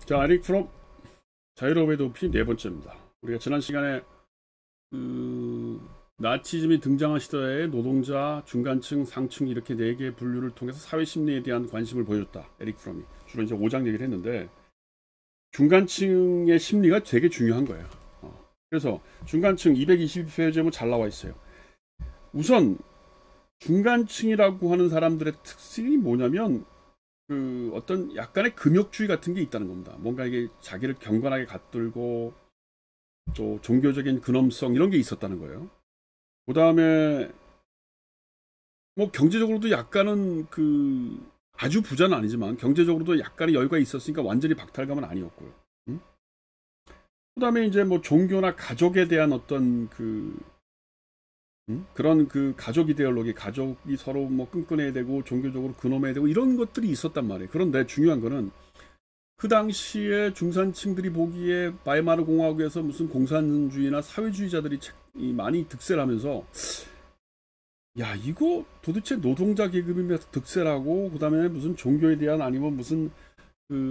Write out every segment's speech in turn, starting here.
자, 에릭 프롬 자유로움의 도피 네 번째입니다. 우리가 지난 시간에 나치즘이 등장한 시대에 노동자, 중간층, 상층 이렇게 네 개의 분류를 통해서 사회 심리에 대한 관심을 보여줬다. 에릭 프롬이 주로 이제 5장 얘기를 했는데 중간층의 심리가 되게 중요한 거예요. 그래서 중간층 222페이지에 잘 나와 있어요. 우선 중간층이라고 하는 사람들의 특징이 뭐냐면 어떤 약간의 금욕주의 같은 게 있다는 겁니다. 뭔가 이게 자기를 경건하게 갖들고 또 종교적인 근엄성 이런 게 있었다는 거예요. 그 다음에 뭐 경제적으로도 약간은 아주 부자는 아니지만 경제적으로도 약간의 여유가 있었으니까 완전히 박탈감은 아니었고요. 응? 그 다음에 이제 뭐 종교나 가족에 대한 어떤 그런 가족 이데올로기, 가족이 서로 뭐 끈끈해야 되고 종교적으로 근엄해야 되고 이런 것들이 있었단 말이에요. 그런데 중요한 거는 그 당시에 중산층들이 보기에 바이마르 공화국에서 무슨 공산주의나 사회주의자들이 많이 득세를 하면서 야, 이거 도대체 노동자 계급이면서 득세라고 그다음에 무슨 종교에 대한 아니면 무슨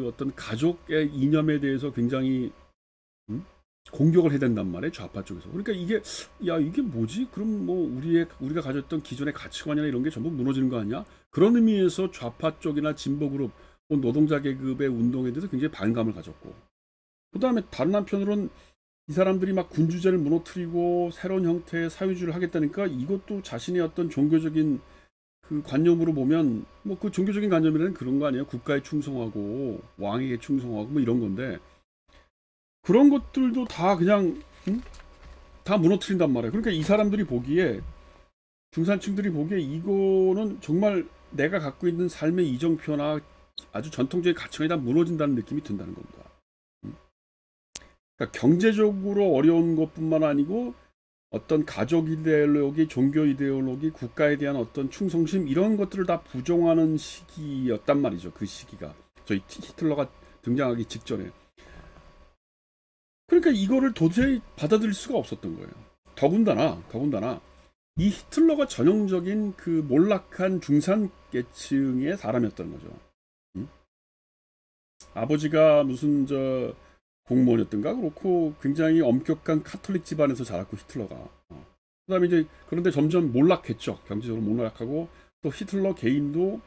어떤 가족의 이념에 대해서 굉장히 공격을 해야 된단 말이에요, 좌파 쪽에서. 그러니까 이게 뭐지? 그럼 뭐 우리가 가졌던 기존의 가치관이나 이런 게 전부 무너지는 거 아니야? 그런 의미에서 좌파 쪽이나 진보 그룹, 노동자 계급의 운동에 대해서 굉장히 반감을 가졌고, 그 다음에 다른 한편으로는 이 사람들이 막 군주제를 무너뜨리고 새로운 형태의 사회주의를 하겠다니까 이것도 자신의 어떤 종교적인 관념으로 보면 뭐 종교적인 관념이라는 그런 거 아니에요? 국가에 충성하고 왕에게 충성하고 뭐 이런 건데. 그런 것들도 다 그냥 다 무너뜨린단 말이에요. 그러니까 이 사람들이 보기에 중산층들이 보기에 이거는 정말 내가 갖고 있는 삶의 이정표나 아주 전통적인 가치관이 다 무너진다는 느낌이 든다는 겁니다. 그러니까 경제적으로 어려운 것뿐만 아니고 어떤 가족 이데올로기, 종교 이데올로기, 국가에 대한 어떤 충성심 이런 것들을 다 부정하는 시기였단 말이죠. 그 시기가 저희 히틀러가 등장하기 직전에. 그러니까 이거를 도저히 받아들일 수가 없었던 거예요. 더군다나 이 히틀러가 전형적인 몰락한 중산계층의 사람이었던 거죠. 아버지가 무슨 공무원이었던가 그렇고 굉장히 엄격한 카톨릭 집안에서 자랐고 히틀러가. 그다음에 이제 그런데 점점 몰락했죠. 경제적으로 몰락하고 또 히틀러 개인도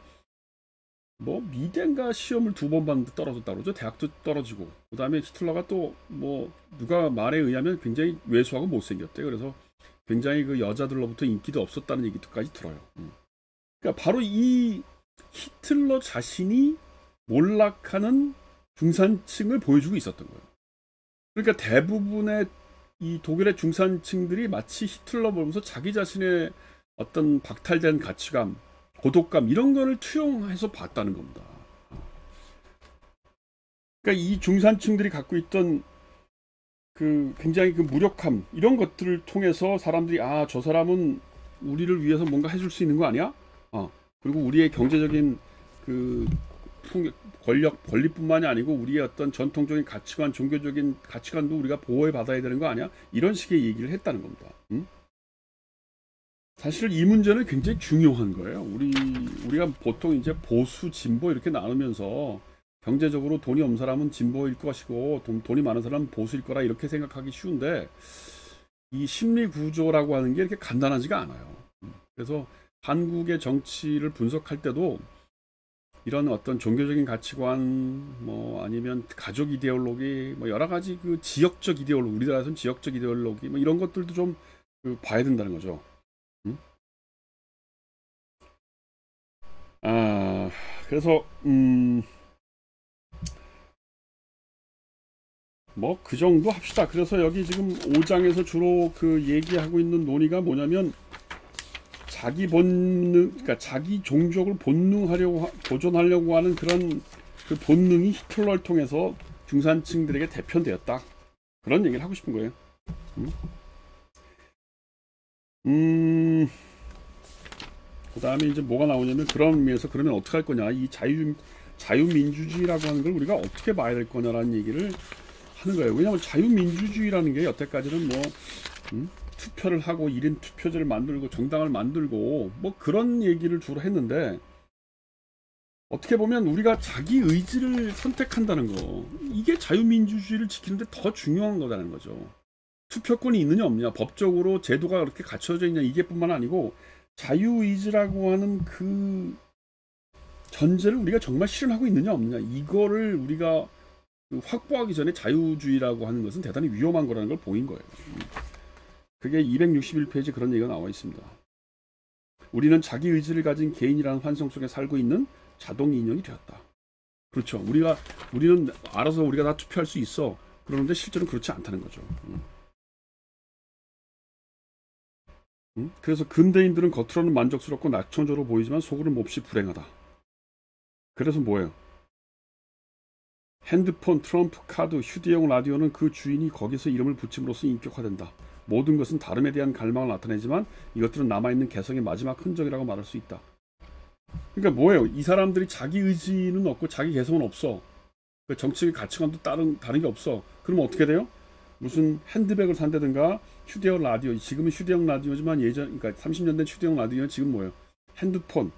뭐 미대인가 시험을 2번 봤는데 떨어졌다고 그러죠. 대학도 떨어지고. 그 다음에 히틀러가 또 뭐 누가 말에 의하면 굉장히 왜소하고 못생겼대. 그래서 굉장히 여자들로부터 인기도 없었다는 얘기도까지 들어요. 그러니까 바로 이 히틀러 자신이 몰락하는 중산층을 보여주고 있었던 거예요. 그러니까 대부분의 이 독일의 중산층들이 마치 히틀러 보면서 자기 자신의 어떤 박탈된 가치감, 고독감 이런 거를 투영해서 봤다는 겁니다. 그러니까 이 중산층들이 갖고 있던 굉장히 무력함 이런 것들을 통해서 사람들이 저 사람은 우리를 위해서 뭔가 해줄 수 있는 거 아니야? 그리고 우리의 경제적인 권리뿐만이 아니고 우리의 어떤 전통적인 가치관, 종교적인 가치관도 우리가 보호해 받아야 되는 거 아니야? 이런 식의 얘기를 했다는 겁니다. 사실 이 문제는 굉장히 중요한 거예요. 우리가 보통 이제 보수, 진보 이렇게 나누면서 경제적으로 돈이 없는 사람은 진보일 것이고 돈이 많은 사람은 보수일 거라 이렇게 생각하기 쉬운데 이 심리 구조라고 하는 게 이렇게 간단하지가 않아요. 그래서 한국의 정치를 분석할 때도 이런 어떤 종교적인 가치관 뭐 아니면 가족 이데올로기 뭐 여러 가지 지역적 이데올로기 우리나라에서는 지역적 이데올로기 뭐 이런 것들도 좀 봐야 된다는 거죠. 그래서 뭐 그 정도 합시다. 그래서 여기 지금 5장에서 주로 얘기하고 있는 논의가 뭐냐면 자기 본능, 그러니까 자기 종족을 보존하려고 하는 그런 본능이 히틀러를 통해서 중산층들에게 대편되었다. 그런 얘기를 하고 싶은 거예요. 그 다음에 이제 뭐가 나오냐면 그런 의미에서 그러면 어떻게 할 거냐. 이 자유민주주의라고 하는 걸 우리가 어떻게 봐야 될 거냐라는 얘기를 하는 거예요. 왜냐하면 자유민주주의라는 게 여태까지는 뭐 투표를 하고 1인 투표제를 만들고 정당을 만들고 뭐 그런 얘기를 주로 했는데 어떻게 보면 우리가 자기 의지를 선택한다는 거, 이게 자유민주주의를 지키는데 더 중요한 거라는 거죠. 투표권이 있느냐 없느냐, 법적으로 제도가 그렇게 갖춰져 있냐, 이게 뿐만 아니고 자유의지라고 하는 그 전제를 우리가 정말 실현하고 있느냐 없느냐, 이거를 우리가 확보하기 전에 자유주의라고 하는 것은 대단히 위험한 거라는 걸 보인 거예요. 그게 261페이지 그런 얘기가 나와 있습니다. 우리는 자기 의지를 가진 개인이라는 환상 속에 살고 있는 자동 인형이 되었다. 그렇죠. 우리는 알아서 우리가 다 투표할 수 있어. 그러는데 실제로는 그렇지 않다는 거죠. 그래서 근대인들은 겉으로는 만족스럽고 낙천적으로 보이지만 속으로는 몹시 불행하다. 그래서 뭐예요? 핸드폰, 트럼프 카드, 휴대용 라디오는 그 주인이 거기서 이름을 붙임으로써 인격화된다. 모든 것은 다름에 대한 갈망을 나타내지만 이것들은 남아있는 개성의 마지막 흔적이라고 말할 수 있다. 그러니까 뭐예요? 이 사람들이 자기 의지는 없고 자기 개성은 없어. 정치의 가치관도 다른 게 없어. 그러면 어떻게 돼요? 무슨 핸드백을 산다든가 휴대용 라디오, 지금은 휴대용 라디오지만 예전, 그러니까 30년 된 휴대용 라디오는 지금 뭐예요? 핸드폰,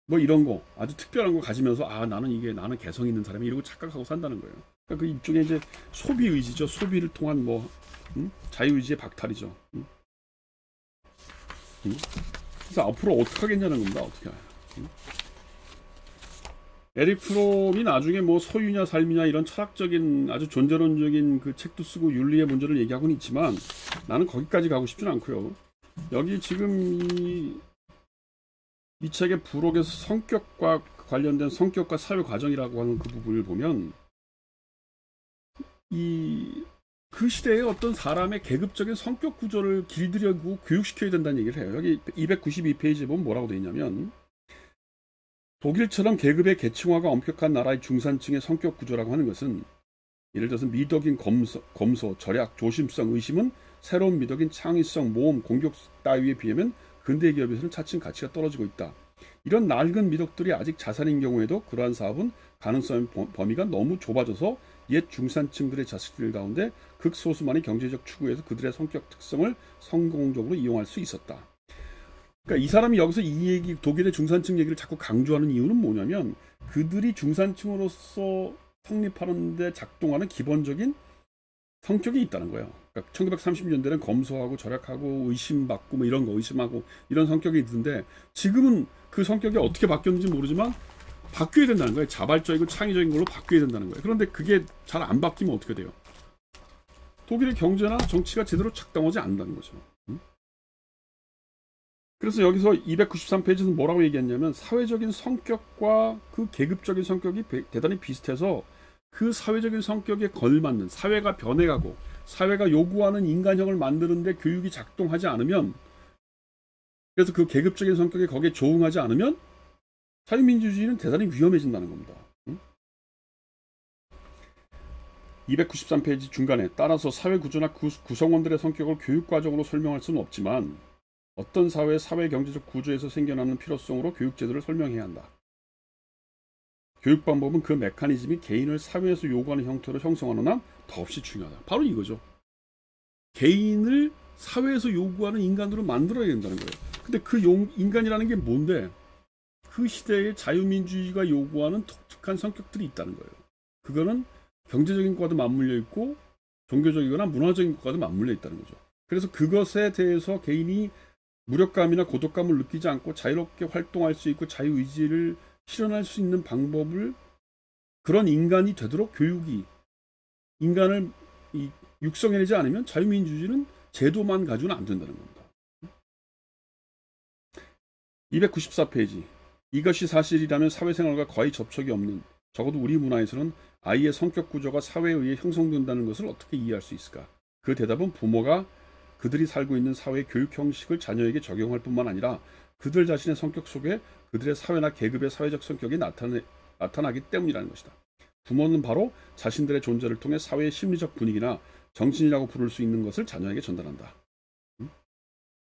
뭐 이런 거 아주 특별한 거 가지면서 나는 개성 있는 사람이 이러고 착각하고 산다는 거예요. 그러니까 그 일종의 이제 소비 의지죠. 소비를 통한 자유의지의 박탈이죠. 그래서 앞으로 어떻게 하겠냐는 겁니다. 어떻게. 에릭 프롬이 나중에 뭐 소유냐 삶이냐 이런 철학적인 아주 존재론적인 그 책도 쓰고 윤리의 문제를 얘기하고는 있지만 나는 거기까지 가고 싶진 않고요. 여기 지금 이 책의 부록에서 성격과 관련된 성격과 사회 과정이라고 하는 그 부분을 보면 그 시대의 어떤 사람의 계급적인 성격 구조를 길들이고 교육시켜야 된다는 얘기를 해요. 여기 292페이지에 보면 뭐라고 되어 있냐면 독일처럼 계급의 계층화가 엄격한 나라의 중산층의 성격 구조라고 하는 것은 예를 들어서 미덕인 검소, 절약, 조심성, 의심은 새로운 미덕인 창의성, 모험, 공격 따위에 비하면 근대 기업에서는 차츰 가치가 떨어지고 있다. 이런 낡은 미덕들이 아직 자산인 경우에도 그러한 사업은 가능성 범위가 너무 좁아져서 옛 중산층들의 자식들 가운데 극소수만의 경제적 추구에서 그들의 성격 특성을 성공적으로 이용할 수 있었다. 그러니까 이 사람이 여기서 이 얘기, 독일의 중산층 얘기를 자꾸 강조하는 이유는 뭐냐면 그들이 중산층으로서 성립하는데 작동하는 기본적인 성격이 있다는 거예요. 그러니까 1930년대는 검소하고 절약하고 의심받고 뭐 이런 거 의심하고 이런 성격이 있는데 지금은 그 성격이 어떻게 바뀌었는지 모르지만 바뀌어야 된다는 거예요. 자발적이고 창의적인 걸로 바뀌어야 된다는 거예요. 그런데 그게 잘 안 바뀌면 어떻게 돼요? 독일의 경제나 정치가 제대로 작동하지 않는다는 거죠. 그래서 여기서 293페이지에서 뭐라고 얘기했냐면 사회적인 성격과 그 계급적인 성격이 대단히 비슷해서 그 사회적인 성격에 걸맞는 사회가 변해가고 사회가 요구하는 인간형을 만드는데 교육이 작동하지 않으면 그래서 그 계급적인 성격이 거기에 조응하지 않으면 자유민주주의는 대단히 위험해진다는 겁니다. 293페이지 중간에 따라서 사회구조나 구성원들의 성격을 교육과정으로 설명할 수는 없지만 어떤 사회의 사회경제적 구조에서 생겨나는 필요성으로 교육제도를 설명해야 한다. 교육 방법은 그 메커니즘이 개인을 사회에서 요구하는 형태로 형성하는 한 더없이 중요하다. 바로 이거죠. 개인을 사회에서 요구하는 인간으로 만들어야 된다는 거예요. 근데 그 인간이라는 게 뭔데? 그 시대의 자유민주주의가 요구하는 독특한 성격들이 있다는 거예요. 그거는 경제적인 것과도 맞물려 있고 종교적이거나 문화적인 것과도 맞물려 있다는 거죠. 그래서 그것에 대해서 개인이 무력감이나 고독감을 느끼지 않고 자유롭게 활동할 수 있고 자유의지를 실현할 수 있는 방법을 그런 인간이 되도록 교육이 인간을 육성해내지 않으면 자유민주주의는 제도만 가지고는 안 된다는 겁니다. 294페이지 이것이 사실이라면 사회생활과 거의 접촉이 없는 적어도 우리 문화에서는 아이의 성격 구조가 사회에 의해 형성된다는 것을 어떻게 이해할 수 있을까? 그 대답은 부모가 그들이 살고 있는 사회의 교육 형식을 자녀에게 적용할 뿐만 아니라 그들 자신의 성격 속에 그들의 사회나 계급의 사회적 성격이 나타나기 때문이라는 것이다. 부모는 바로 자신들의 존재를 통해 사회의 심리적 분위기나 정신이라고 부를 수 있는 것을 자녀에게 전달한다.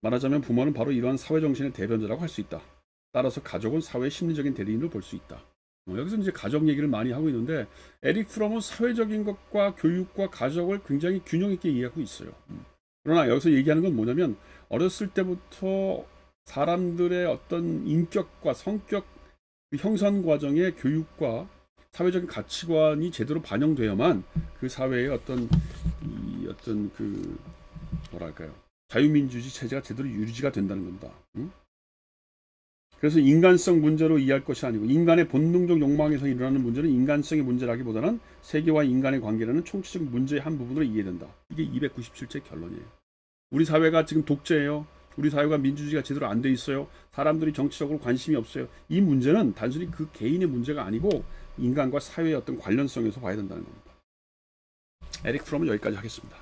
말하자면 부모는 바로 이러한 사회정신의 대변자라고 할 수 있다. 따라서 가족은 사회의 심리적인 대리인을 볼 수 있다. 여기서 이제 가족 얘기를 많이 하고 있는데 에릭 프롬은 사회적인 것과 교육과 가족을 굉장히 균형 있게 이해하고 있어요. 그러나 여기서 얘기하는 건 뭐냐면 어렸을 때부터 사람들의 어떤 인격과 성격 그 형성 과정의 교육과 사회적인 가치관이 제대로 반영되어야만 그 사회의 어떤 그 뭐랄까요, 자유민주주의 체제가 제대로 유지가 된다는 겁니다. 응? 그래서 인간성 문제로 이해할 것이 아니고 인간의 본능적 욕망에서 일어나는 문제는 인간성의 문제라기보다는 세계와 인간의 관계라는 총체적 문제의 한 부분으로 이해된다. 이게 297제 결론이에요. 우리 사회가 지금 독재예요. 우리 사회가 민주주의가 제대로 안 돼 있어요. 사람들이 정치적으로 관심이 없어요. 이 문제는 단순히 그 개인의 문제가 아니고 인간과 사회의 어떤 관련성에서 봐야 된다는 겁니다. 에릭 프롬은 여기까지 하겠습니다.